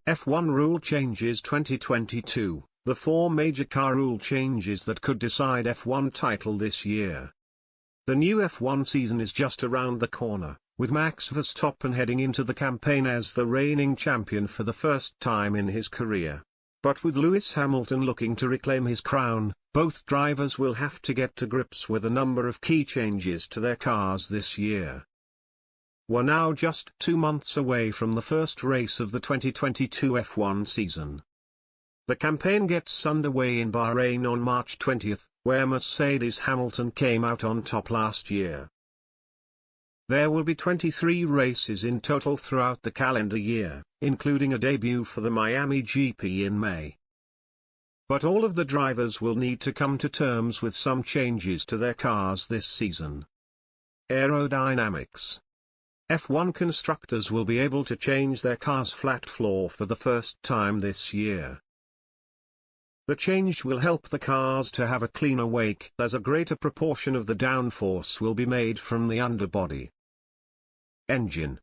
F1 Rule Changes 2022, the 4 major car rule changes that could decide F1 title this year. The new F1 season is just around the corner, with Max Verstappen heading into the campaign as the reigning champion for the first time in his career. But with Lewis Hamilton looking to reclaim his crown, both drivers will have to get to grips with a number of key changes to their cars this year. We're now just 2 months away from the first race of the 2022 F1 season. The campaign gets underway in Bahrain on March 20th, where Mercedes Hamilton came out on top last year. There will be 23 races in total throughout the calendar year, including a debut for the Miami GP in May. But all of the drivers will need to come to terms with some changes to their cars this season. Aerodynamics. F1 constructors will be able to change their car's flat floor for the first time this year. The change will help the cars to have a cleaner wake as a greater proportion of the downforce will be made from the underbody. Engine.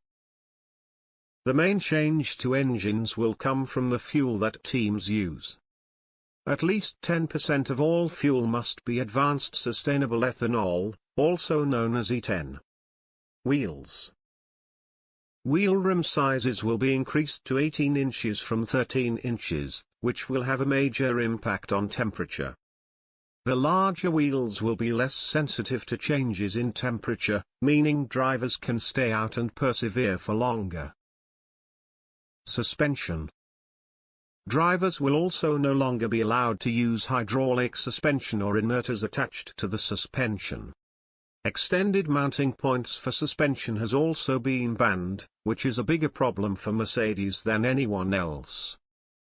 The main change to engines will come from the fuel that teams use. At least 10% of all fuel must be advanced sustainable ethanol, also known as E10. Wheels. Wheel rim sizes will be increased to 18 inches from 13 inches, which will have a major impact on temperature. The larger wheels will be less sensitive to changes in temperature, meaning drivers can stay out and persevere for longer. Suspension. Drivers will also no longer be allowed to use hydraulic suspension or inerters attached to the suspension. Extended mounting points for suspension has also been banned, which is a bigger problem for Mercedes than anyone else.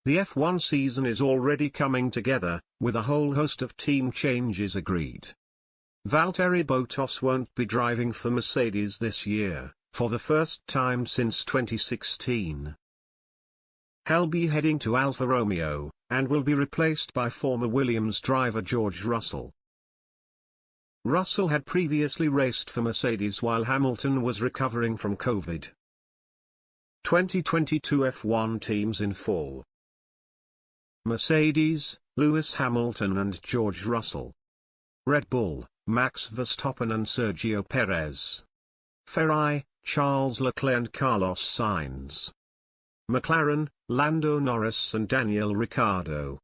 The F1 season is already coming together, with a whole host of team changes agreed. Valtteri Bottas won't be driving for Mercedes this year, for the first time since 2016. He'll be heading to Alfa Romeo, and will be replaced by former Williams driver George Russell. Russell had previously raced for Mercedes while Hamilton was recovering from COVID. 2022 F1 teams in full. Mercedes, Lewis Hamilton and George Russell. Red Bull, Max Verstappen and Sergio Perez. Ferrari, Charles Leclerc and Carlos Sainz. McLaren, Lando Norris and Daniel Ricciardo.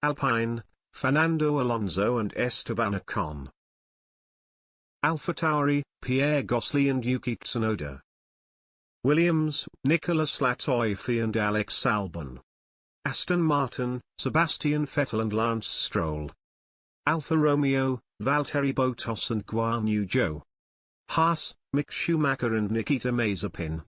Alpine, Fernando Alonso and Esteban Ocon. AlphaTauri, Pierre Gasly and Yuki Tsunoda. Williams, Nicolas Latifi and Alex Albon. Aston Martin, Sebastian Vettel and Lance Stroll. Alfa Romeo, Valtteri Bottas and Guan Yu Zhou. Haas, Mick Schumacher and Nikita Mazepin.